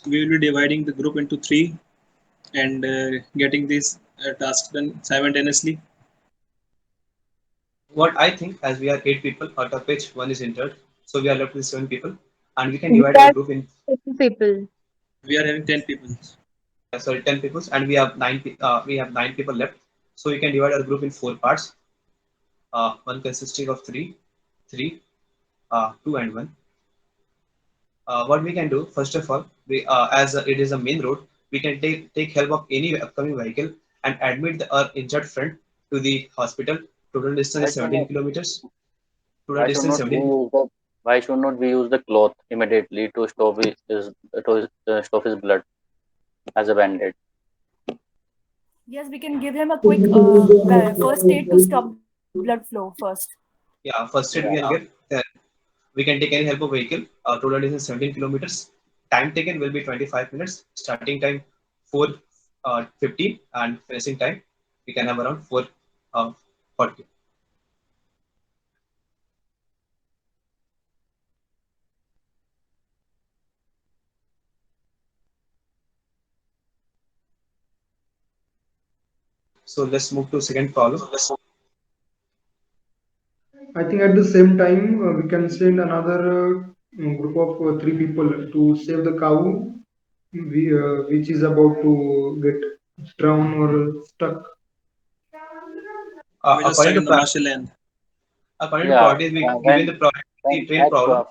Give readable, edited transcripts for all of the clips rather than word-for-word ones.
we will be dividing the group into three and getting these tasks done simultaneously. What I think, as we are 8 people, out of which one is injured, so we are left with 7 people, and we can We divide our have group in, 10 people. We are having 10 people. sorry, 10 people, and we have we have 9 people left. So we can divide our group in 4 parts. One consisting of three, two, and one. What we can do, first of all, as it is a main road, we can take help of any upcoming vehicle and admit our injured friend to the hospital. Total distance Why is should 17 not kilometers. Total why should distance not we 17. use the why should not we use the cloth immediately to stop his blood as a band-aid? Yes, we can give him a quick first aid to stop the blood flow first. Yeah, first aid we Yeah. can give. Then we can take any help of vehicle. Total distance 17 kilometers. Time taken will be 25 minutes. Starting time 4:15 and finishing time we can have around 4:40. So let's move to second problem. I think at the same time we can send another group of 3 people to save the cow, which is about to get drowned or stuck. We just According stuck to in the marshy land. Yeah. priorities, we given When the priority when train problem.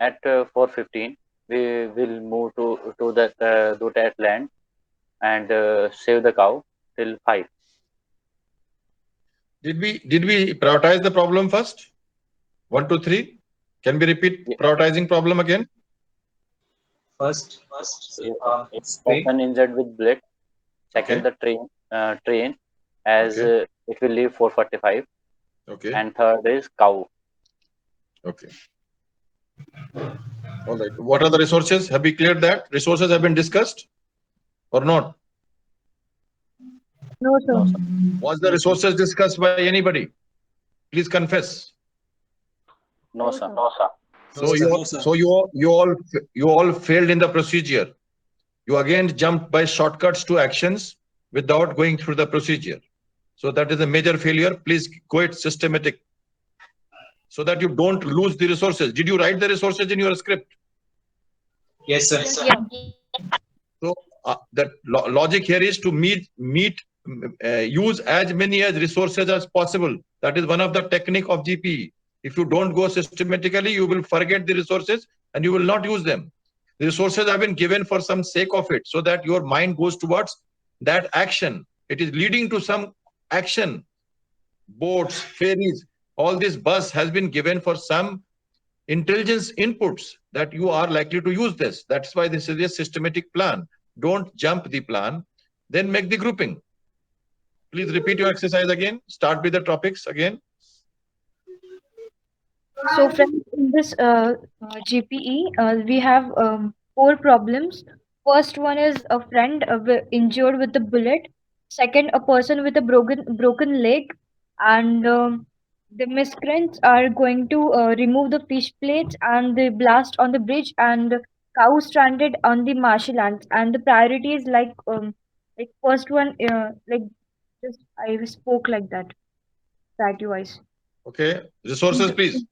at 4:15 we will move to that land and save the cow till 5. Did we prioritize the problem first? 1, 2, 3. Can we repeat Ye- prioritizing problem again? First, Yes, train. person injured with blood. Second, Okay. the train as Okay. it will leave 4:45. Okay. And third is cow. Okay. All right. What are the resources? Have we cleared that? Resources have been discussed or not? No, No, sir. sir. Was the resources discussed by anybody? Please confess. No, No, sir. sir. No, sir. So No, sir. you all failed in the procedure. You again jumped by shortcuts to actions without going through the procedure. So that is a major failure. Please go it systematic so that you don't lose the resources. Did you write the resources in your script? Yes, sir. Yeah. So that logic here is to use as many as resources as possible. That is one of the technique of GPE. If you don't go systematically, you will forget the resources and you will not use them. The resources have been given for some sake of it, so that your mind goes towards that action. It is leading to some action. Boats, ferries, all this bus has been given for some intelligence inputs that you are likely to use this. That's why this is a systematic plan. Don't jump the plan, then make the grouping. Please repeat your exercise again. Start with the topics again. So, friends, in this GPE, we have 4 problems. First one is a friend injured with a bullet. Second, a person with a broken leg, and the miscreants are going to remove the fish plates and the blast on the bridge, and cow stranded on the marshy lands. And the priority is like first one, like just I spoke like that, priority wise. Okay. Resources, please.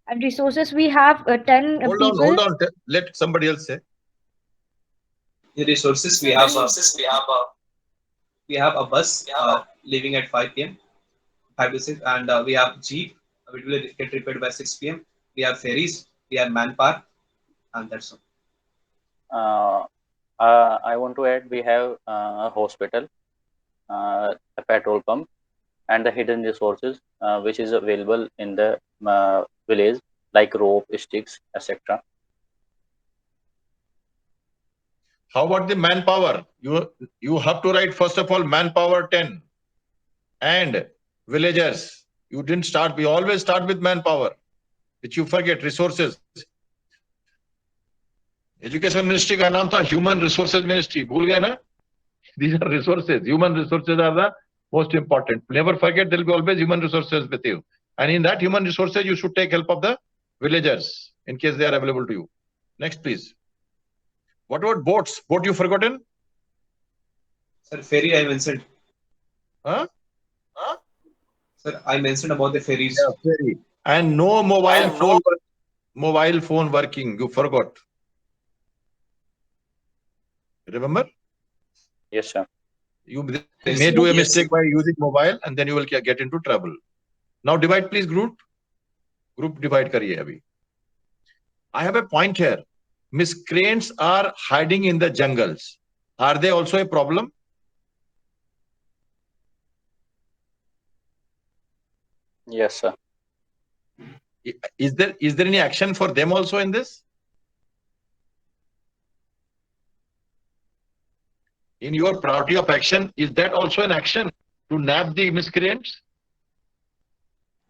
And resources, we have 10 Hold people. on. Let somebody else say. In resources, we have a bus leaving at 5 p.m. 5 to 6, and we have jeep which will get repaired by 6 p.m. We have ferries, we have manpower, and that's all. Uh, I want to add we have a hospital, a petrol pump, and the hidden resources which is available in the village like rope, sticks, etc. How about the manpower? You have to write first of all manpower 10 and villagers. You didn't start. We always start with manpower, which you forget. Resources. Education Ministry का नाम था Human Resources Ministry. भूल गए ना? These are resources. Human resources are the most important. Never forget there will be always human resources with you. And in that human resources, you should take help of the villagers in case they are available to you. Next, please. What about boats? Boat you forgotten? Sir, ferry I mentioned. Huh? Sir, I mentioned about the ferries. Yeah, ferry. And no mobile phone working. You forgot. Remember? Yes, sir. You Yes, may sir. do a Yes, mistake sir. by using mobile, and then you will get into trouble. Now divide, please. Group divide kariye abhi. I have a point here. Miscreants are hiding in the jungles. Are they also a problem? Yes, sir. Is there any action for them also in this? In your priority of action, is that also an action to nab the miscreants?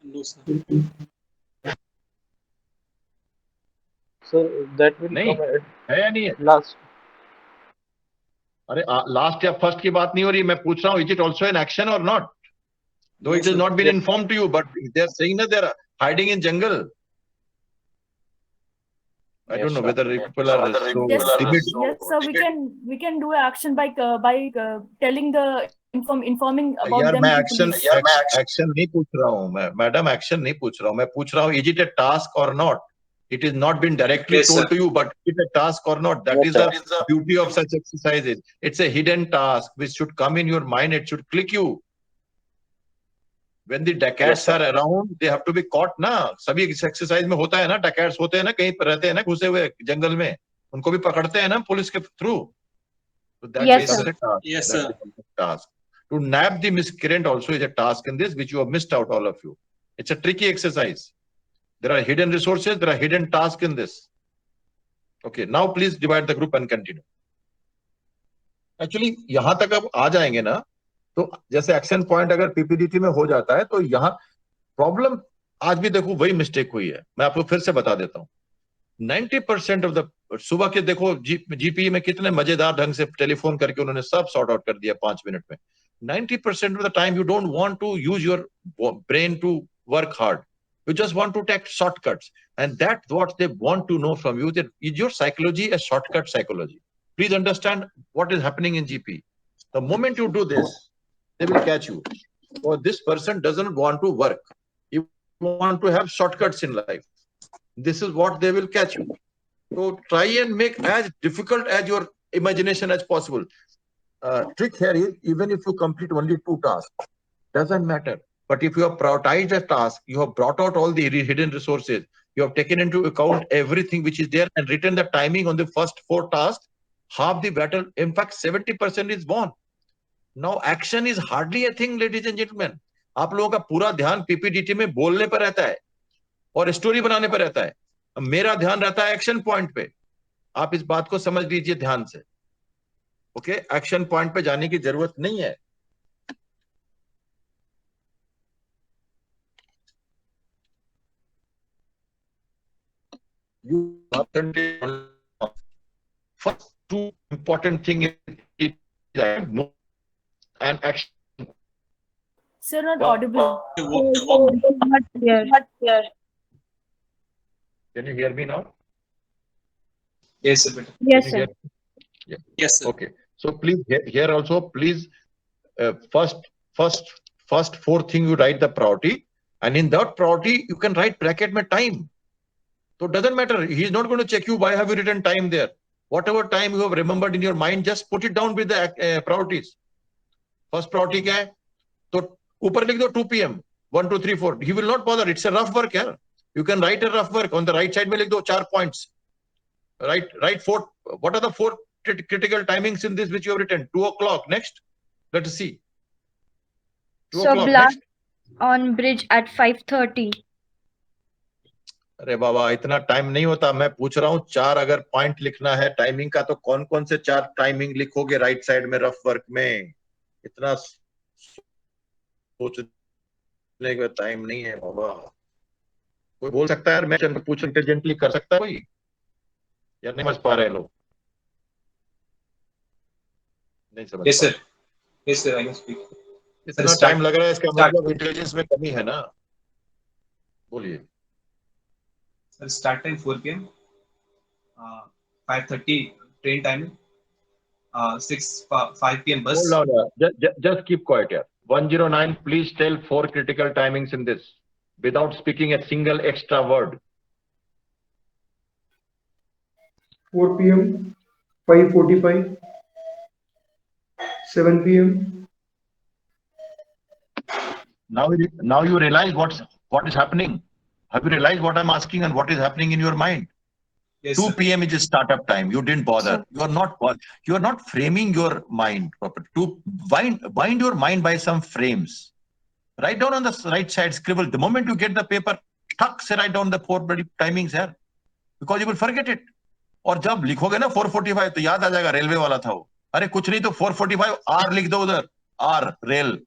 No, sir. So that will नहीं come at है या नहीं है? last. अरे last या first की बात नहीं हो रही, मैं पूछ रहा हूँ, is it also an action और not? Though No, it has sir. not been informed to you, but they are saying that they are hiding in jungle. I don't Yes, know sir. whether people are so Yes, timid. yes, sir. We can do action by telling the informing about यार them मैं to police. Action नहीं पूछ रहा हूँ, मैं madam action नहीं पूछ रहा हूँ, मैं पूछ रहा हूँ इज इट ए टास्क और not? It is not been directly Yes, told sir. to you, but is it a task or not? That Yes, is sir. the beauty of such exercises. It's a hidden task which should come in your mind. It should click you. When the dacoits Yes, sir. are around, they have to be caught ना. सभी इस exercise में होता है ना, dacoits होते हैं ना, कहीं पर रहते हैं ना घुसे हुए जंगल में, उनको भी पकड़ते हैं ना पुलिस के through. So that Yes, is sir. a task. Yes, That sir. is a task. To nab the miscreant also is a task in this, which you have missed out, all of you. It's a tricky exercise. There are hidden resources, there are hidden tasks in this. Okay, now please divide the group and continue. Actually, यहाँ तक अब आ जाएंगे ना, तो जैसे action point अगर PPDT में हो जाता है, तो यहाँ प्रॉब्लम आज भी देखो वही मिस्टेक हुई है. मैं आपको फिर से बता देता हूँ. 90% ऑफ द सुबह के देखो जीपी में कितने मजेदार ढंग से टेलीफोन करके उन्होंने सब सॉर्ट आउट कर दिया 5 मिनट में. 90% of the time you don't want to use your brain to work hard. You just want to take shortcuts, and that's what they want to know from you. That is your psychology a shortcut psychology? Please understand what is happening in GP. The moment you do this, they will catch you. Or this person doesn't want to work. You want to have shortcuts in life. This is what they will catch you. So try and make as difficult as your imagination as possible. Trick here is, even if you complete only 2 tasks, doesn't matter. But if you have prioritized a task, you have brought out all the hidden resources, you have taken into account everything which is there and written the timing on the first 4 tasks, half the battle, in fact 70% is won. Now action is hardly a thing, ladies and gentlemen. आप लोगों का पूरा ध्यान PPDT में बोलने पर रहता है और स्टोरी बनाने पर रहता है. मेरा ध्यान रहता है एक्शन पॉइंट पे. आप इस बात को समझ लीजिए ध्यान से. ओके, एक्शन पॉइंट पे जाने की जरूरत नहीं है. You first 2 important thing is and action. Sir, not audible. Not clear. Can you hear me now? Yes, sir. Yes, Can you sir. hear? Yes, sir. Okay. So please here also, please first 4th thing you write the priority, and in that priority you can write bracket में time. So it doesn't matter. He is not going to check you why have you written time there. Whatever time you have remembered in your mind, just put it down with the priorities. First priority क्या है? तो ऊपर लिख दो 2 p.m. 1, 2, 3, 4. He will not bother. It's a rough work here. You can write a rough work. On the right side में लिख दो 4 points. Write 4. What are the 4 critical timings in this which you have written? 2 o'clock. Next. Let us see. 2 So o'clock. blast Next. on bridge at 5:30. अरे बाबा इतना time नहीं होता. मैं पूछ रहा हूँ 4 अगर पॉइंट लिखना है टाइमिंग का, तो कौन कौन से 4 टाइमिंग लिखोगे राइट साइड में रफ वर्क में? इतना सोचने का टाइम नहीं है बाबा. कोई बोल सकता है यार, मैं पूछ इंटेलिजेंटली कर सकता है कोई, या नहीं समझ पा रहे लोग? नहीं समझ. Yes, sir. Yes, sir. I can speak. इतना टाइम लग रहा है, इसका मतलब इंटेलिजेंस में कमी है ना. बोलिए. Sir, start time 4 p.m. 5:30 train timing. 5 p.m. bus. Hold on. Just keep quiet here. 109, please tell 4 critical timings in this without speaking a single extra word. 4 p.m., 5:45, 7 p.m. Now you realize what is happening. Have you realized what I'm asking and what is happening in your mind? Yes, 2 sir. p.m. is startup time. You didn't bother. You are not framing your mind properly. To bind your mind by some frames. Write down on the right side, scribble. The moment you get the paper, tuck से write down the 4 bloody timings here, because you will forget it. और जब लिखोगे ना 445 तो याद आ जाएगा railway वाला था वो. अरे कुछ नहीं तो 445 R लिख दो उधर. R rail.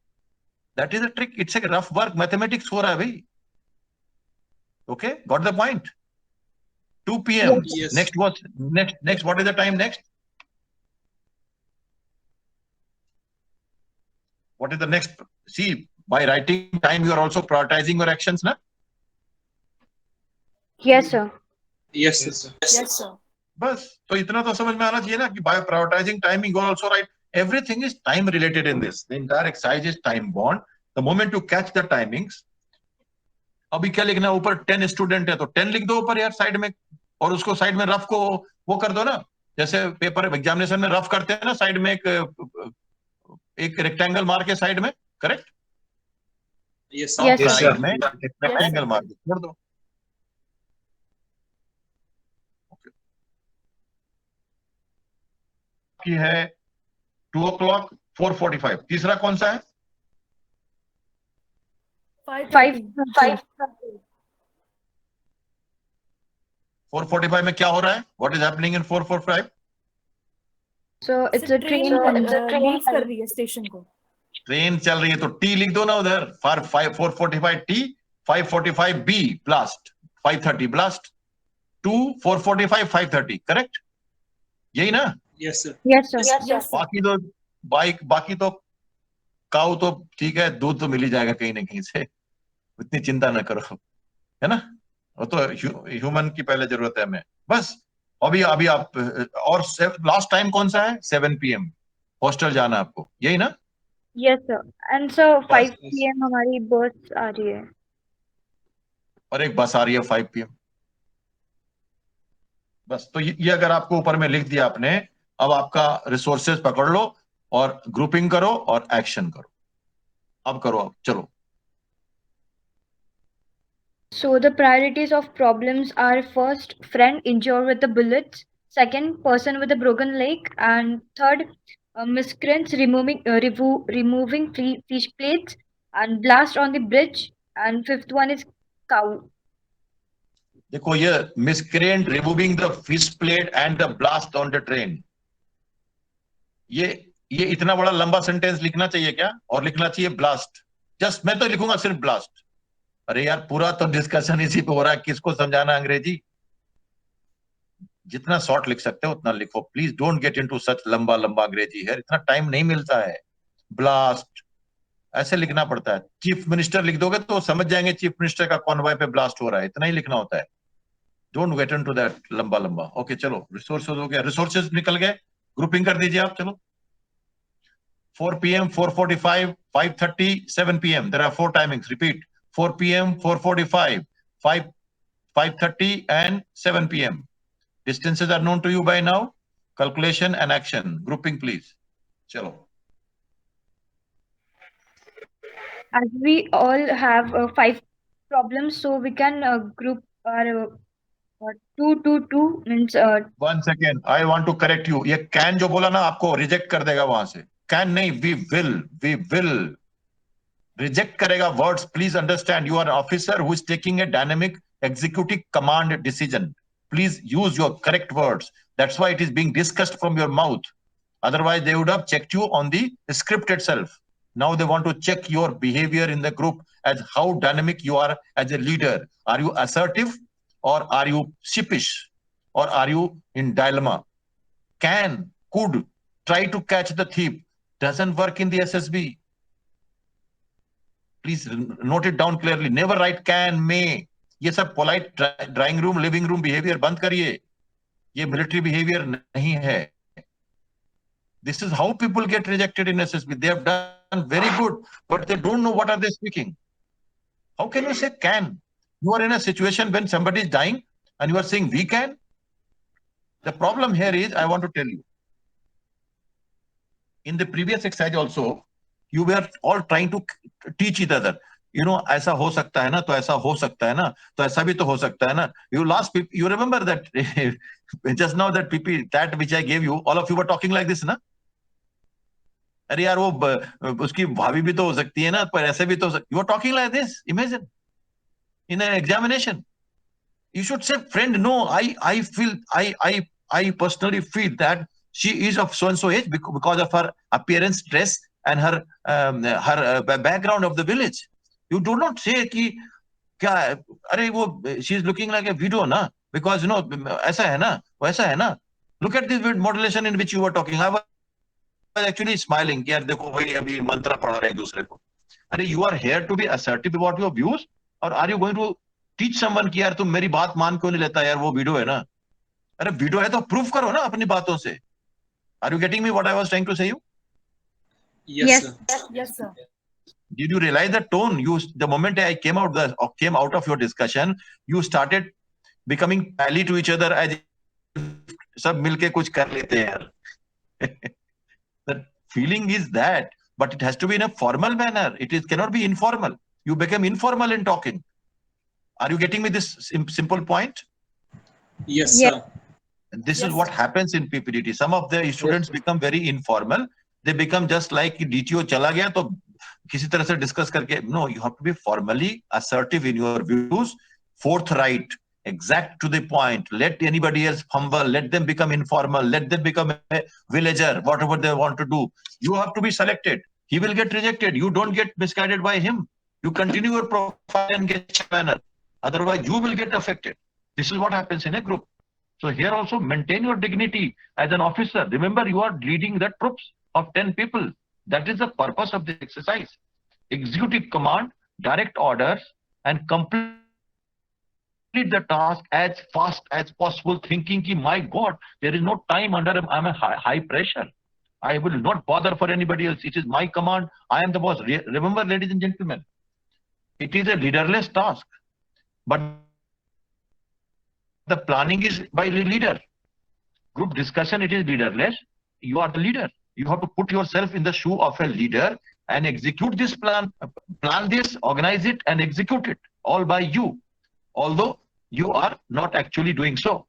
That is a trick. It's a rough work. Mathematics हो रहा है भाई. Okay, got the point. 2 p.m. Yes. Next what is the time next? What is the next? See, by writing time, you are also prioritizing your actions, na? Yes, sir. Yes, Yes, sir. sir. Yes, sir. बस तो इतना तो समझ में आना चाहिए ना कि by prioritizing timing, you also write everything is time related in this. The entire exercise is time bound. The moment you catch the timings, अभी क्या लिखना है ऊपर 10 स्टूडेंट है तो 10 लिख दो ऊपर यार साइड में, और उसको साइड में रफ को वो कर दो ना, जैसे पेपर एग्जामिनेशन में रफ करते हैं ना, साइड में एक रेक्टेंगल मार के साइड में, correct? Yes, Yes, Yes, sir. sir. Side में रेक्टेंगल मार के छोड़ दो. की है 2 o'clock 4:45. तीसरा कौन सा है? 5:30. 4:45 में क्या हो रहा है? What is happening in 4:45? So it's a train. Leave कर रही है स्टेशन को. ट्रेन चल रही है तो टी लिख दो ना उधर. 4:45 T, 5:45 B blast, 5:30 blast, 2 4:45 5:30, correct? यही ना? yes, sir. Yes, sir. Yes, sir. बाकी तो काऊ तो ठीक है, दूध तो मिल ही जाएगा कहीं ना कहीं से, इतनी चिंता ना करो, है ना? वो तो ह्यूमन की पहले जरूरत है हमें. बस अभी आप और लास्ट टाइम कौन सा है? 7 p.m. हॉस्टल जाना आपको, यही ना? Yes, sir. And so 5 yes. p.m. हमारी बस आ रही है. और एक बस आ रही है 5 p.m. बस तो ये अगर आपको ऊपर में लिख दिया आपने, अब आपका रिसोर्सेज पकड़ लो और ग्रुपिंग करो और एक्शन करो. अब करो, अब चलो. So the priorities of problems are first, friend injured with the bullets. Second, person with a broken leg. And third, miscreants removing fish plates. And blast on the bridge. And fifth one is cow. देखो ये miscreant removing the fish plate and the blast on the train, ये इतना बड़ा लंबा sentence लिखना चाहिए क्या? और लिखना चाहिए ब्लास्ट. जस्ट मैं तो लिखूंगा सिर्फ ब्लास्ट. अरे यार पूरा तो डिस्कशन इसी पे हो रहा है, किसको समझाना अंग्रेजी? जितना शॉर्ट लिख सकते हो उतना लिखो. प्लीज डोंट गेट इनटू सच लंबा अंग्रेजी है, इतना टाइम नहीं मिलता है. ब्लास्ट ऐसे लिखना पड़ता है. चीफ मिनिस्टर लिख दोगे तो समझ जाएंगे चीफ मिनिस्टर का कॉन्वॉय पे ब्लास्ट हो रहा है, इतना ही लिखना होता है. डोंट गेट इनटू दैट लंबा. ओके चलो, रिसोर्सेज हो गया, रिसोर्सेज निकल गए, ग्रुपिंग कर दीजिए आप. चलो 4 p.m, 4:45, 5:30, 7 p.m. There are 4 timings. Repeat: 4 p.m, 4:45, 5:30, and 7 p.m. Distances are known to you by now. Calculation and action. Grouping, please. Chalo. As we all have 5 problems, so we can group our 2 means 1 second. I want to correct you. ये can जो बोला ना आपको reject कर देगा वहां से. Can नहीं, we will. Reject करेगा words. Please understand, you are an officer who is taking a dynamic executive command decision. Please use your correct words. That's why it is being discussed from your mouth. Otherwise, they would have checked you on the script itself. Now they want to check your behavior in the group as how dynamic you are as a leader. Are you assertive or are you sheepish or are you in dilemma? Can, could, try to catch the thief doesn't work in the SSB. Please note it down clearly. Never write can, may. ये सब polite drawing room, living room behavior बंद करिए. ये military behavior नहीं है. This is how people get rejected in SSB. They have done very good, but they don't know what are they speaking. How can you say can? You are in a situation when somebody is dying and you are saying we can. The problem here is, I want to tell you, in the previous exercise also, you were all trying to teach each other. You know, ऐसा हो सकता है ना, तो ऐसा हो सकता है ना, तो ऐसा भी तो हो सकता है ना. You remember that just now that that which I gave you, all of you were talking like this, na? अरे यार वो उसकी भाभी भी तो हो सकती है ना, पर ऐसे भी तो you are talking like this. Imagine in an examination, you should say, friend, no, I personally feel that she is of so and so age because of her appearance, dress, and her background of the village. You do not say कि क्या अरे वो she is looking like a widow ना, because you know ऐसा है ना, वैसा है ना. Look at this modulation in which you were talking. I was actually smiling कि यार देखो भाई अभी मंत्र पढ़ा रहे हैं दूसरे को. अरे you are here to be assertive about your views, or are you going to teach someone कि यार तुम मेरी बात मान क्यों नहीं लेता यार, वो वीडियो है ना. अरे वीडियो है तो प्रूफ करो ना अपनी बातों से. Are you getting me what I was trying to say you? Yes, sir. Yes, sir. Did you realize the tone? The moment I came out of your discussion, you started becoming pally to each other as सब मिलके कुछ कर लेते हैं यार. The feeling is that, but it has to be in a formal manner. Cannot be informal. You become informal in talking. Are you getting me this simple point? Yes, Yes. sir. And this Yes. is what happens in PPDT. Some of the students become very informal. They become just like DTO chala gaya to किसी तरह से discuss करके. No, you have to be formally assertive in your views, forthright, exact to the point. Let anybody else fumble. Let them become informal. Let them become a villager, whatever they want to do. You have to be selected. He will get rejected. You don't get misguided by him. You continue your profile and get manner. Otherwise, you will get affected. This is what happens in a group. So here also maintain your dignity as an officer. Remember, you are leading the troops of 10 people. That is the purpose of the exercise. Executive command, direct orders, and complete the task as fast as possible, thinking ki, my God, there is no time I'm a high pressure. I will not bother for anybody else. It is my command. I am the boss. Remember, ladies and gentlemen, it is a leaderless task. But the planning is by the leader. Group discussion, it is leaderless. You are the leader. You have to put yourself in the shoe of a leader and execute this plan this, organize it, and execute it all by you. Although you are not actually doing so.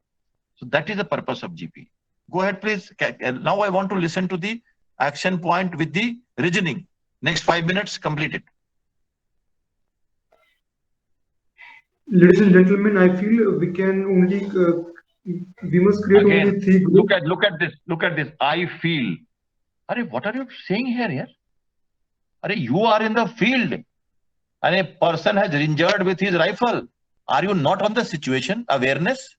So that is the purpose of GP. Go ahead, please. Now I want to listen to the action point with the reasoning. Next 5 minutes, complete it. Ladies and gentlemen, I feel we can only we must create Again, only 3 groups. look at this. Look at this. I feel. Are what are you saying here? Yeah? Are you are in the field and a person has injured with his rifle. Are you not on the situation awareness?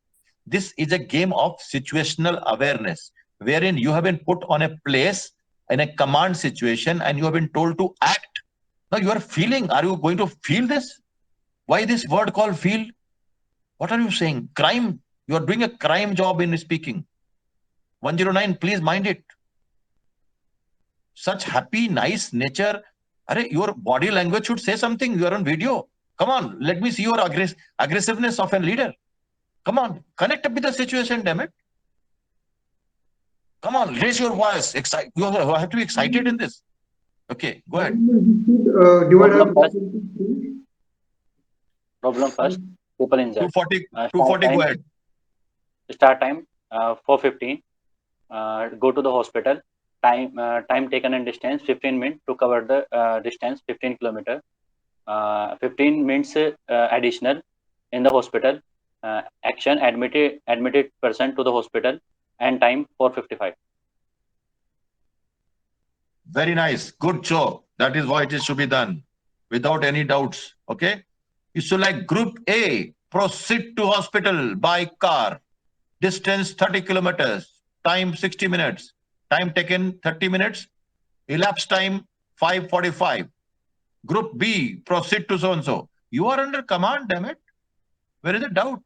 This is a game of situational awareness, wherein you have been put on a place in a command situation and you have been told to act. Now you are feeling. Are you going to feel this? Why this word called feel? What are you saying? Crime. You are doing a crime job in speaking. 109, please mind it. Such happy, nice nature. Your body language should say something. You are on video. Come on, let me see your aggressiveness of a leader. Come on, connect up with the situation, damn it. Come on, raise your voice. You have to be excited in this. Okay, go ahead. Problem first. People in chat. 240, go ahead. Start time 4:15. Go to the hospital. Time taken and distance 15 minutes to cover the distance 15 kilometer. 15 minutes additional in the hospital. Action admitted person to the hospital and time 4:55. Very nice. Good job. That is why it is to be done without any doubts. Okay. So like group A, proceed to hospital by car. Distance 30 kilometers. Time 60 minutes. Time taken 30 minutes. Elapsed time 5:45. Group B, proceed to so-and-so. You are under command, damn it. Where is the doubt?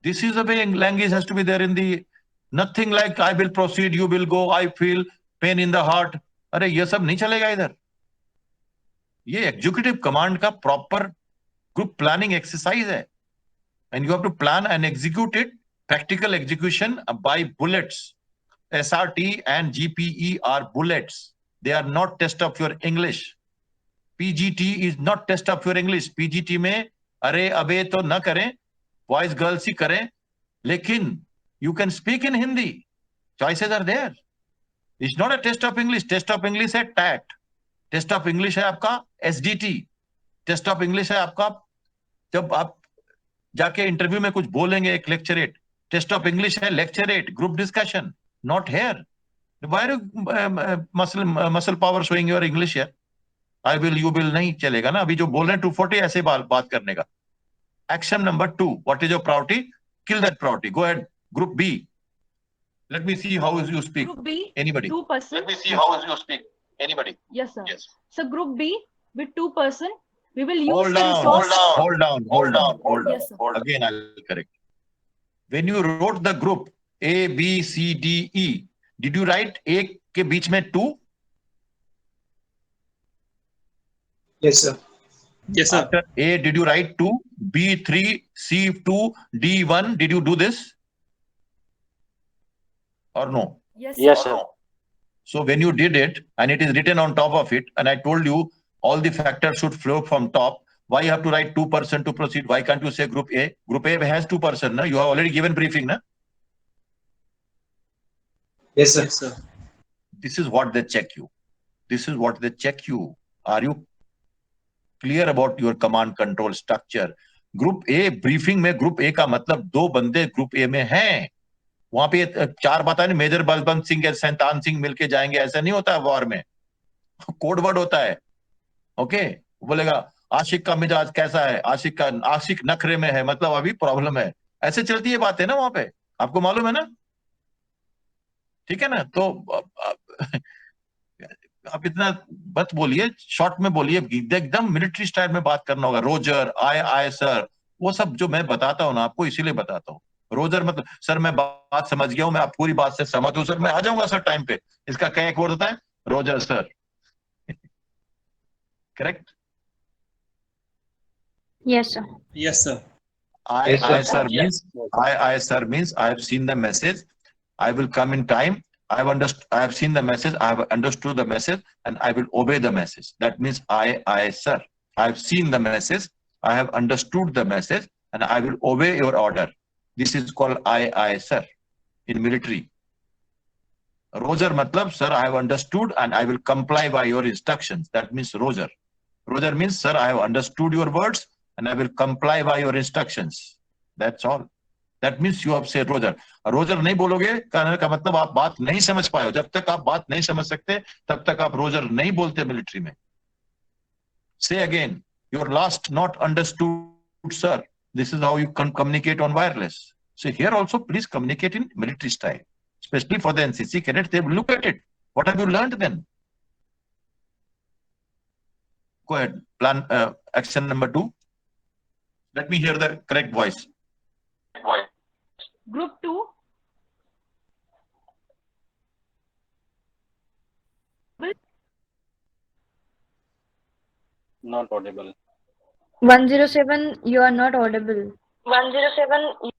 This is the way language has to be there in the Nothing like I will proceed, you will go, I feel pain in the heart. अरे ये सब नहीं चलेगा इधर. ये executive command का proper group planning exercise है, and you have to plan and execute it. Practical execution by bullets. SRT and GPE are bullets. They are not test of your English. PGT is not test of your English. PGT में अरे अबे तो न करें, boys girls ही करें, लेकिन you can speak in Hindi. Choices are there. It's not a test of English. Test of English है TAT. Test of English है आपका SDT. Test of English है आपका जब आप जाके इंटरव्यू में कुछ बोलेंगे एक लेक्चरेट. टेस्ट ऑफ इंग्लिश है lecturette, group discussion, not here. Muscle power showing your English है. आई विल यू विल नहीं चलेगा ना. अभी जो बोल रहे हैं 240 ऐसे बात करने का. Action number 2, what is your priority? Kill that priority. Go ahead. Group B, let me see how you speak. Group B, anybody? 2 person. Let me see how you speak. Anybody? Yes, sir. Yes. So group B with 2 person, we will use Hold the down, resource. hold down. Yes, sir. Again, I'll correct. When you wrote the group A, B, C, D, E, did you write A के बीच में 2? Yes, sir. Yes, sir. After A, did you write 2? B 3, C 2, D 1. Did you do this? Or no? Yes, Yes, sir. sir. So when you did it and it is written on top of it, and I told you all the factors should flow from top, why you have to write 2 person to proceed? Why can't you say group A? Group A has 2 person, na? You have already given briefing, na? Yes, sir. Yes, sir. This is what they check you. This is what they check you. Are you clear about your command control structure? Group A briefing में group A का मतलब 2 बंदे group A में हैं. वहां पे 4 पता नहीं मेजर बलवंत सिंह या सैंतान सिंह मिलके जाएंगे, ऐसा नहीं होता है वॉर में. कोड वर्ड होता है. ओके, बोलेगा आशिक का मिजाज कैसा है, आशिक नखरे में है, मतलब अभी प्रॉब्लम है. ऐसे चलती है बातें ना वहां पे, आपको मालूम है ना. ठीक है ना. तो आप इतना मत बोलिए, शॉर्ट में बोलिए, एकदम मिलिट्री स्टाइल में बात करना होगा. रोजर, आय सर, वो सब जो मैं बताता हूँ ना आपको, इसीलिए बताता हूँ. रोजर मतलब सर मैं बात समझ गया हूँ, मैं आप पूरी बात से सहमत हूँ सर, मैं आ जाऊंगा सर टाइम पे. इसका क्या एक वर्ड होता है? Roger sir. Correct? Yes, sir. Yes, sir. Yes, sir. I sir means I have seen the message. I will come in time. I have seen the message. I have understood the message, and I will obey the message. That means I sir. I have seen the message. I have understood the message, and I will obey your order. This is called I sir in military. Roger matlab sir, I have understood and I will comply by your instructions. That means Roger. Roger means sir, I have understood your words and I will comply by your instructions. That's all. That means you have said Roger. Roger नहीं बोलोगे कहने का मतलब आप बात नहीं समझ पाए हो. जब तक आप बात नहीं समझ सकते तब तक आप रोजर नहीं बोलते मिलिट्री में. Say again, your last not understood sir. This is how you can communicate on wireless. So here also please communicate in military style, especially for the NCC cadets. They will look at it. What have you learned then? Go ahead. Plan action number 2. Let me hear the correct voice. Group 2. Not audible. 107, you are not audible. 107.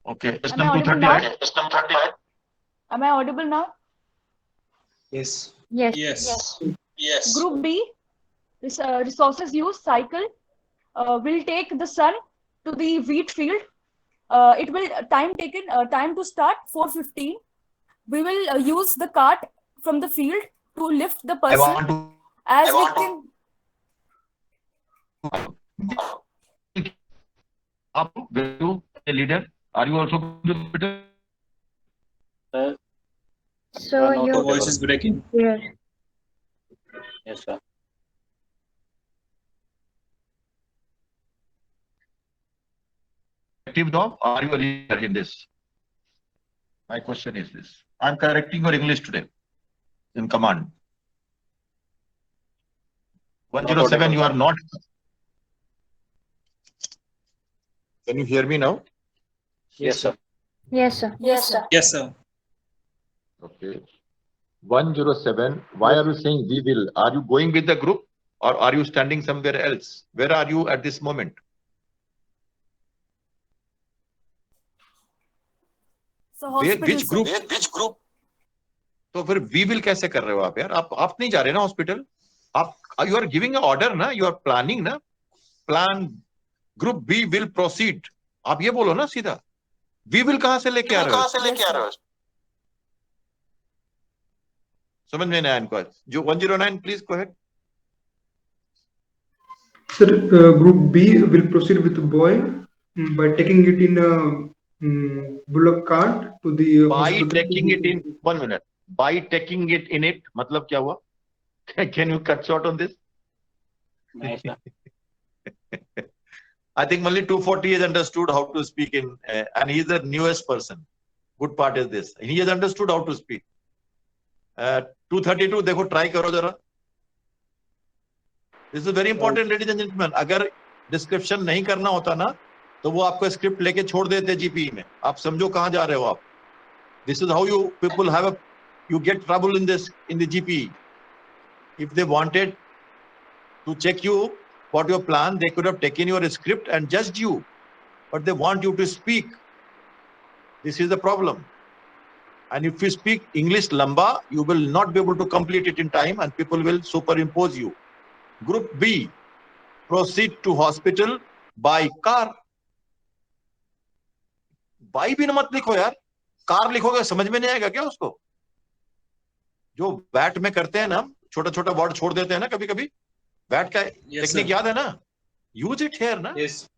Okay. Am I audible now? 238. Am I audible now? Yes. Yes. Yes. Yes. Group B, resources use cycle, will take the sun to the wheat field. It will time to start 4:15. We will use the cart from the field to lift the I person. want to. As I we want can, Up, will you, a leader? Are you also going to? Sir, So not The you voice is breaking. here. yes, sir. Active job? Are you a leader in this? My question is this. I'm correcting your English today in command. 107, you are not. Can you hear me now? Yes, sir. Yes, sir. Yes, sir. Yes, sir. Okay. 107. Why are you saying we will? Are you going with the group or are you standing somewhere else? Where are you at this moment? So Where, hospital, which sir. group? Which group? तो फिर we will कैसे कर रहे हो आप यार? आप नहीं जा रहे ना हॉस्पिटल? आप you are giving an order ना? You are planning ना? Plan group B will proceed. आप ये बोलो ना सीधा. We will कहाँ से लेके आ रहे हो? कहाँ से लेके आ रहे हो? समझ में नहीं आया इनको. जो 109 please go ahead. Sir, group B will proceed with the boy by taking it in a bullock cart to the By hospital. taking it in 1 minute. By taking it in it मतलब क्या हुआ? Can you cut short on this? No, sir. I think only 240 has understood how to speak in, and he is the newest person. Good part is this. He has understood how to speak. 232 देखो try करो जरा. This is very important, ladies and gentlemen. अगर description नहीं करना होता ना, तो वो आपको script लेके छोड़ देते GPE में. आप समझो कहाँ जा रहे हो आप. This is how you people you get trouble in the GPE. If they wanted to check you what your plan, they could have taken your script and judged you, but they want you to speak. This is the problem. And if you speak English lamba, you will not be able to complete it in time and people will superimpose you. Group B, proceed to hospital by car. By भी ना मत लिखो यार. Car लिखोगे समझ में नहीं आएगा क्या उसको? जो बैट में करते हैं ना, छोटा छोटा वर्ड छोड़ देते हैं ना कभी कभी. बैट का टेक्निक याद है ना? Use it here ना? Yes.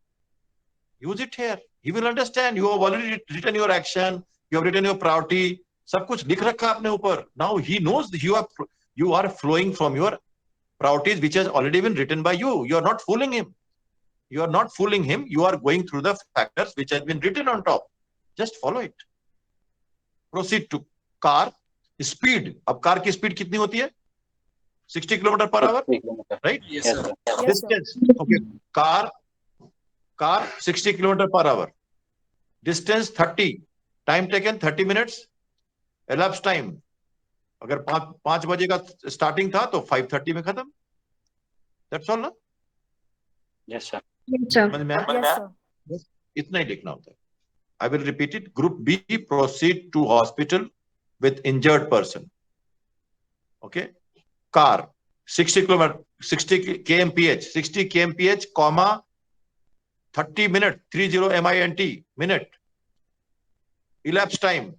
Use it here. He will understand. You have already written your action. You have written your priority. सब कुछ लिख रखा आपने ऊपर. Now he knows you are flowing from your priorities which has already been written by you. You are not fooling him. You are not fooling him. You are going through the factors which has been written on top. Just follow it. Proceed to car. Speed. अब car की speed कितनी होती है? 60 km per hour, 3 kilometer. right? Yes, Yes, sir. sir. Yes, sir. Distance. Okay. Car 60 km per hour. Distance 30. Time taken 30 minutes. Elapsed time. अगर 5 बजे का starting था तो 5:30 में खत्म. That's all ना? Yes, sir. Yes, sir. समझ में आया? Yes, sir. इतना ही लिखना होता है. I will repeat it. Group B, proceed to hospital with injured person. Okay. Car 60 kmph, 60 kmph, comma 30 minutes, 30 minute. Elapsed time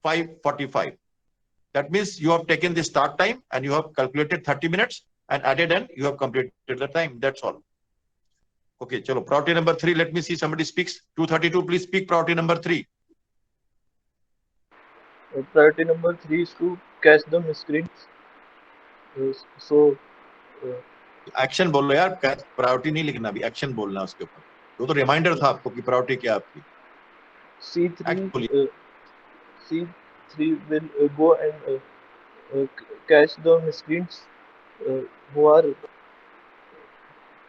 5:45. That means you have taken the start time and you have calculated 30 minutes and added and you have completed the time. That's all. Okay, chalo. Priority number 3. Let me see somebody speaks. 232, please speak priority number 3. Priority number 3 is to catch the miscreants. So, action बोलो यार. Priority नहीं लिखना अभी. Action बोलना उसके ऊपर. वो तो रिमाइंडर था आपको कि प्रायोरिटी क्या आपकी. C3 will go and catch the miscreants who are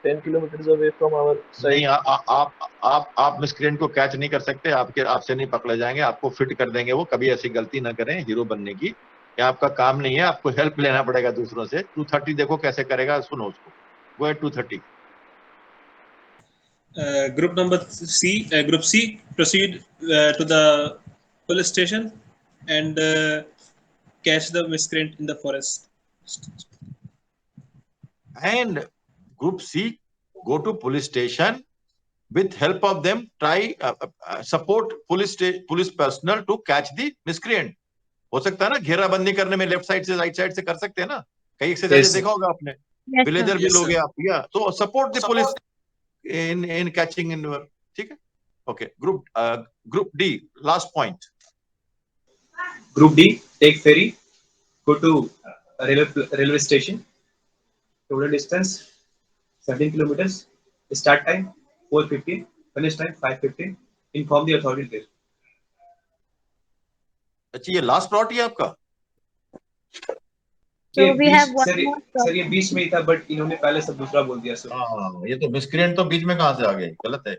10 kilometers away from our site. नहीं, आप मिसक्रिएंट को कैच नहीं कर सकते. आपसे नहीं पकड़े जाएंगे. आपको फिट कर देंगे वो. कभी ऐसी गलती ना करें हीरो बनने की. क्या आपका काम नहीं है. आपको हेल्प लेना पड़ेगा दूसरों से. 230 देखो कैसे करेगा. सुनो उसको. Go ahead 230. Group number C. Group C, proceed to the police station and catch the miscreant in the forest. And group C, go to police station. With help of them, try support police personnel to catch the miscreant. हो सकता है ना घेराबंदी करने में left side से right side से कर सकते हैं ना. कई एक्सरसाइज देखा होगा आपने. Yes, villager sir. भी लोगे आप. या तो support the police in catching in your. ठीक है. Okay. Group D, last point. Group D, take ferry, go to railway station. Total distance 17 kilometers. Start time 4:15. Finish time 5:15. Inform the authorities there. अच्छा ये last plot ही है आपका. So we have one sir more sir ये बीच में ही था but इन्होंने पहले सब दूसरा बोल दिया सर. हाँ ये तो मिसक्रिएंट तो बीच में कहाँ से आ गए. गलत है.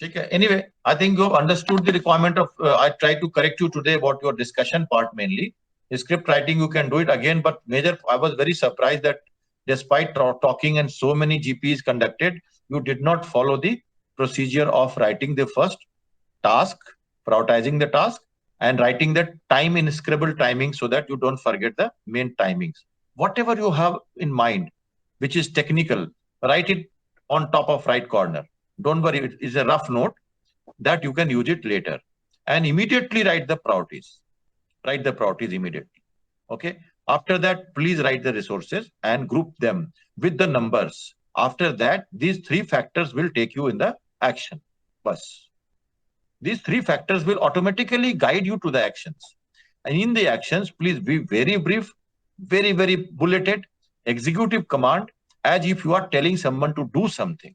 ठीक है. Anyway, I think you have understood the requirement of. I tried to correct you today about your discussion part mainly. Script writing you can do it again, but major. I was very surprised that despite talking and so many GPs conducted, you did not follow the procedure of writing the first task, prioritizing the task, and writing the time in scribble timing so that you don't forget the main timings. Whatever you have in mind, which is technical, write it on top of right corner. Don't worry, it is a rough note that you can use it later. And immediately write the priorities. Write the priorities immediately. Okay. After that, please write the resources and group them with the numbers. After that, these three factors will take you in the action. Bus. These three factors will automatically guide you to the actions. And in the actions, please be very brief, very, very bulleted, executive command, as if you are telling someone to do something.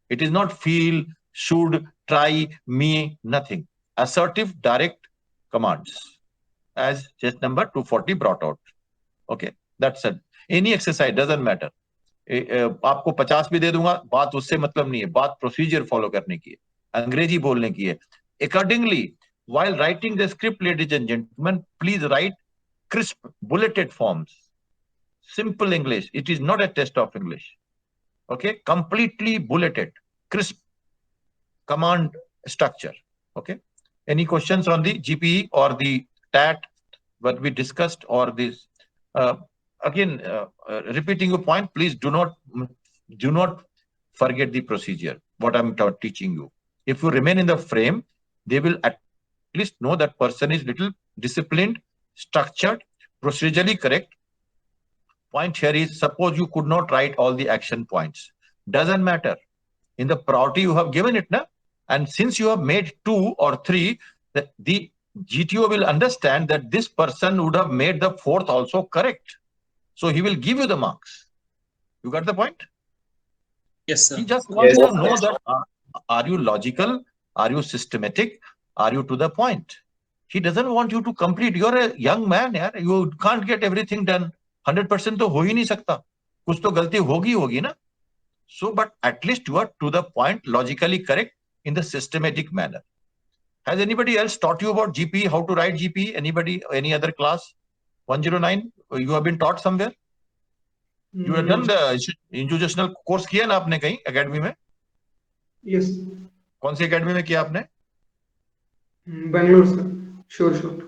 It is not feel, should, try, me, nothing. Assertive, direct commands, as just number 240 brought out. Okay, that's it. Any exercise, doesn't matter. आपको 50 भी दे दूंगा, बात उससे मतलब नहीं है, बात procedure follow करने की है, अंग्रेजी बोलने की है. Accordingly, while writing the script, ladies and gentlemen, please write crisp, bulleted forms. Simple English. It is not a test of English. Okay, completely bulleted, crisp command structure. Okay. Any questions on the GPE or the TAT, what we discussed, or this? Again, repeating your point, please do not forget the procedure, what I'm teaching you. If you remain in the frame, they will at least know that person is little disciplined, structured, procedurally correct. Point here is, suppose you could not write all the action points. Doesn't matter. In the priority you have given it, na? And since you have made 2 or 3, the GTO will understand that this person would have made the 4th also correct. So he will give you the marks. You got the point? Yes, sir. He just wants Yes. to know that are you logical? Are you systematic? Are you to the point? He doesn't want you to complete. You're a young man, yaar. You can't get everything done. 100% तो हो ही नहीं सकता. कुछ तो गलती होगी ना. So, but at least you are to the point, logically correct in the systematic manner. Has anybody else taught you about GPE, how to write GPE? Anybody, any other class? 109? You have been taught somewhere? You have done the institutional course किया ना आपने कहीं academy में? Yes. कौन सी academy में किया आपने? Bangalore sir. Sure shot.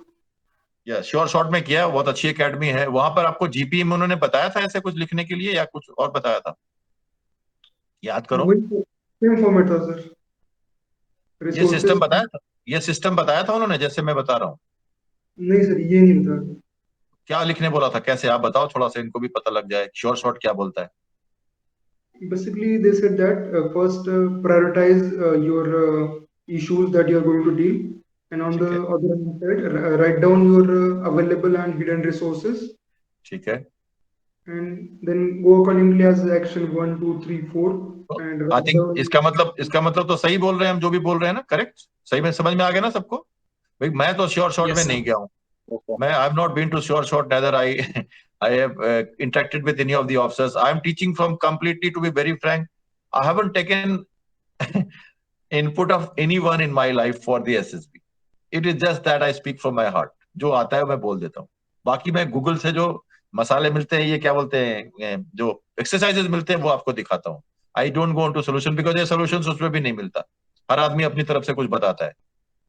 या श्योर शॉट में किया, बहुत अच्छी एकेडमी है. वहां पर आपको जीपी में उन्होंने बताया था ऐसे कुछ लिखने के लिए या कुछ और बताया था? याद करो. वही same format था सर. ये सिस्टम बताया था, ये सिस्टम बताया था उन्होंने जैसे मैं बता रहा हूँ? नहीं सर, ये नहीं बता. क्या लिखने बोला था, कैसे आप बताओ थोड़ा सा, इनको भी पता लग जाए श्योर शॉट क्या बोलता है. Basically, they said that first prioritize your issues that you are going to deal, and on the other hand side, write down your available and hidden resources. ठीक है. And then go accordingly as action 1, 2, 3, 4. And I think इसका मतलब तो सही बोल रहे हैं हम, जो भी बोल रहे हैं ना, करेक्ट? सही में समझ में आ गया ना सबको? भाई मैं तो श्योर शॉट में नहीं गया हूँ. मैं I have not been to sure shot, neither I have interacted with any of the officers. I am teaching from completely, to be very frank, I haven't taken input of anyone in my life for the SSB. It is just that I speak from my heart. जो आता है मैं बोल देता हूँ. बाकी मैं Google से जो मसाले मिलते हैं, ये क्या बोलते हैं, जो एक्सरसाइजेस मिलते हैं, वो आपको दिखाता हूँ. I don't go into solution because ये solutions उसमें भी नहीं मिलता. हर आदमी अपनी तरफ से कुछ बताता है.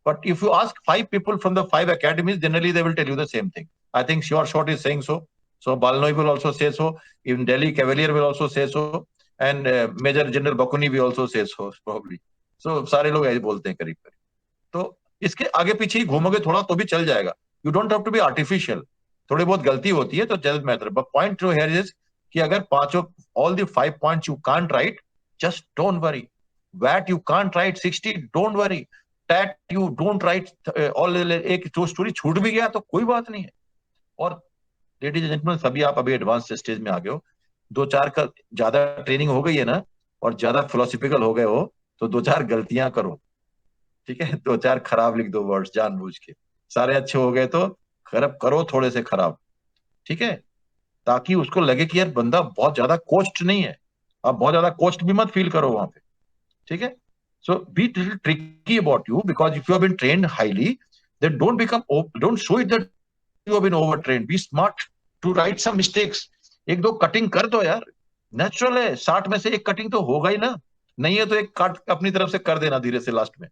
But if you ask 5 people from the 5 academies, generally they will tell you the same thing. I think Sure Shot is saying so. So Balnoi will also say so. Even Delhi Cavalier will also say so. And Major General Bakuni will also say so, probably. So सारे लोग ऐसे बोलते हैं करीब करीब. तो इसके आगे पीछे ही घूमोगे थोड़ा तो भी चल जाएगा. You don't have to be artificial. थोड़ी बहुत गलती होती है तो doesn't matter. But point here is कि अगर all the 5 points you can't write, just don't worry. VAT you can't write 60, don't worry. TAT you don't write all, एक जो स्टोरी छूट भी गया तो कोई बात नहीं है. और लेडीज एंड जेंटलमैन, सभी आप अभी एडवांस स्टेज में आ गए हो. 2-4 का ज्यादा ट्रेनिंग हो गई है ना, और ज्यादा फिलोसफिकल हो गए हो, तो 2-4 गलतियां करो. ठीक है, 2-4 खराब लिख दो वर्ड्स जानबूझ के. सारे अच्छे हो गए तो खराब करो, थोड़े से खराब. ठीक है, ताकि उसको लगे कि यार बंदा बहुत ज्यादा कोस्ट नहीं है. आप बहुत ज्यादा कोस्ट भी मत फील करो वहां पे. ठीक है, So be a little tricky about you, because if you have been trained highly, then don't show it that you have been overtrained. Be smart to write some mistakes. एक दो cutting कर दो यार, नेचुरल है, 60 में से एक cutting तो होगा ही ना, नहीं है तो एक काट अपनी तरफ से कर देना धीरे से लास्ट में.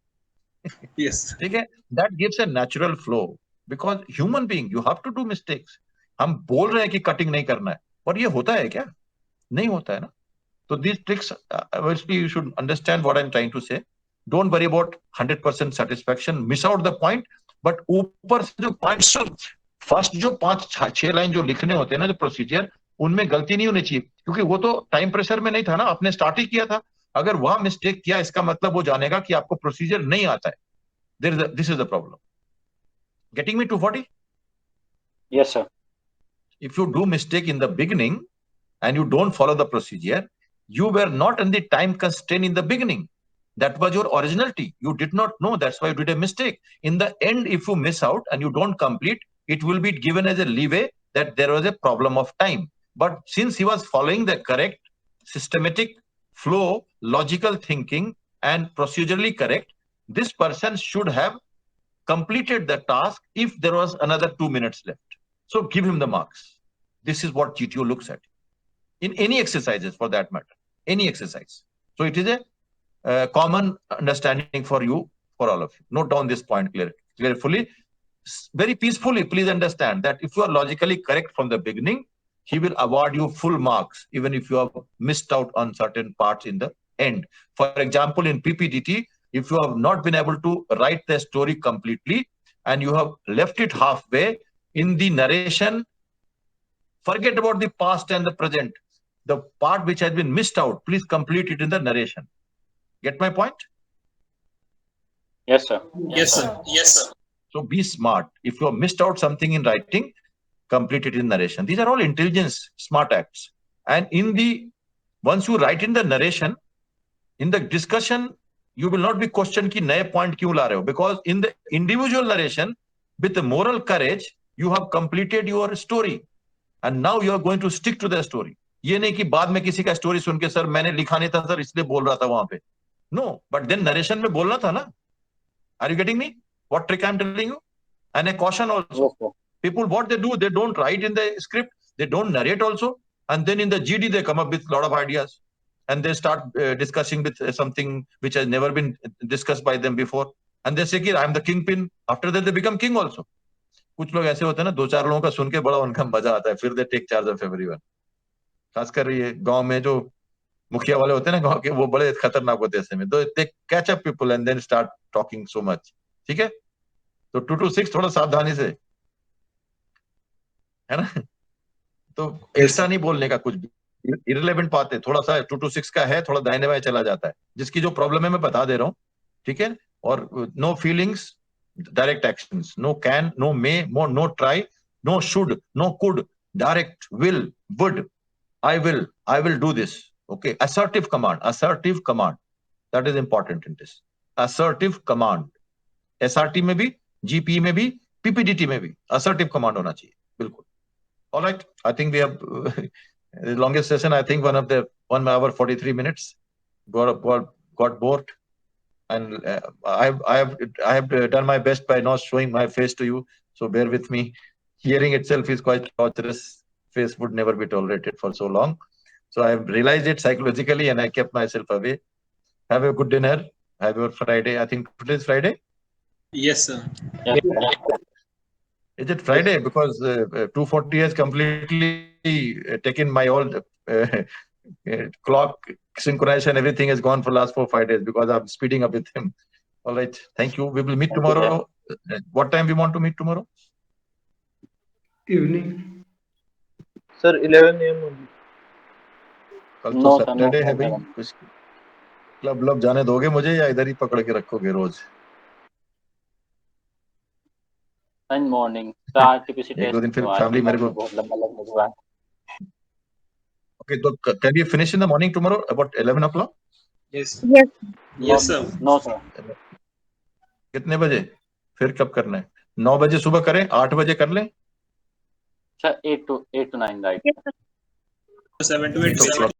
Yes. ठीक है, that gives a natural flow, because human being you have to do mistakes. हम बोल रहे हैं कि कटिंग नहीं करना है, और ये होता है क्या? नहीं होता है ना. So these tricks, obviously you should understand what I'm trying to say. Don't worry about 100% satisfaction, miss out the point, but ऊपर से जो points, फर्स्ट जो 5-6 लाइन जो लिखने होते हैं ना, जो प्रोसीजर, उनमें गलती नहीं होनी चाहिए, क्योंकि वो तो टाइम प्रेशर में नहीं था ना, आपने स्टार्ट ही किया था. अगर वहां मिस्टेक किया, इसका मतलब वो जानेगा कि आपको प्रोसीजर नहीं आता है. This is the problem. Getting me to 40? Yes, sir. If you do mistake in the beginning and you don't follow the procedure, you were not in the time constraint in the beginning. That was your originality. You did not know. That's why you did a mistake. In the end, if you miss out and you don't complete, it will be given as a leeway that there was a problem of time. But since he was following the correct, systematic flow, logical thinking, and procedurally correct, this person should have completed the task if there was another 2 minutes left. So give him the marks. This is what GTO looks at in any exercises, for that matter, any exercise. So it is a common understanding for you, for all of you. Note down this point carefully, very peacefully. Please understand that if you are logically correct from the beginning, he will award you full marks, even if you have missed out on certain parts in the end. For example, in PPDT, if you have not been able to write the story completely and you have left it halfway in the narration, forget about the past and the present. The part which has been missed out, please complete it in the narration. Get my point? Yes, sir. Yes, sir. Yes, sir. So be smart. If you have missed out something in writing, complete it in narration. These are all intelligence, smart acts. And once you write in the narration, in the discussion, you will not be questioned ki naye point kyun la rahe ho, because in the individual narration, with the moral courage, you have completed your story. And now you are going to stick to the story. ये नहीं कि बाद में किसी का story सुन के, sir मैंने लिखा नहीं था सर इसलिए बोल रहा था वहां पे. No, but then narration में बोलना था ना. Are you getting me? What trick I'm telling you? And a caution also. Yes, sir. People, what they do, they don't write in the script, they don't narrate also, and then in the GD they come up with a lot of ideas, and they start discussing with something which has never been discussed by them before, and they say कि I'm the kingpin. After that they become king also. कुछ लोग ऐसे होते हैं ना, 2-4 लोगों का सुन के बड़ा उनका मजा आता है, फिर they take charge of everyone. खासकर ये गांव में जो मुखिया वाले होते हैं ना गांव के, वो बड़े खतरनाक होते हैं ऐसे में. They catch up people and then start talking so much. ठीक है, तो 2 to 6 थोड़ा सावधानी से, है ना. तो एक्स्ट्रा नहीं बोलने का, कुछ भी इररिलेवेंट बात है, थोड़ा सा 2 to 6 का है, थोड़ा दाहिने बाएं चला जाता है. जिसकी जो प्रॉब्लम है मैं बता दे रहा हूँ, ठीक है. और no feelings, direct actions. No can, no may, no try, no should, no could. Direct, will, would. I will do this. Okay. Assertive command. That is important in this. Assertive command. SRT में भी, GPE में भी, PPDT में भी assertive command होना चाहिए. बिल्कुल. All right. I think we have the longest session. I think 1 hour 43 minutes. Got bored. And I have done my best by not showing my face to you, so bear with me. Hearing itself is quite torturous. Face would never be tolerated for so long. So I have realized it psychologically, and I kept myself away. Have a good dinner. Have your Friday. I think today is Friday. Yes, sir. Yes, sir. Is it Friday? Because 240 has completely taken my whole clock synchronization. Everything has gone for last 4-5 days because I'm speeding up with him. All right. Thank you. We will meet tomorrow. What time we want to meet tomorrow? Evening. Sir, 11 a.m. only. कल No, तो sir, no Saturday है भाई. problem. कुछ club जाने दोगे मुझे, या इधर ही पकड़ के रखोगे रोज? In morning. तो RTPC एक दो टेस्ट दिन फिर तो आज फैमिली भी मेरे को. बहुत लंबा लगने के बाद. Okay, so can we finish in the morning tomorrow about 11 o'clock? Yes. Yes. Yes, sir. No, sir. कितने बजे? फिर कब करना है? 9 बजे सुबह करें? 8 बजे कर लें? Sir, 8 to 9, right? Yes, sir. 7 to 8. 8 o'clock.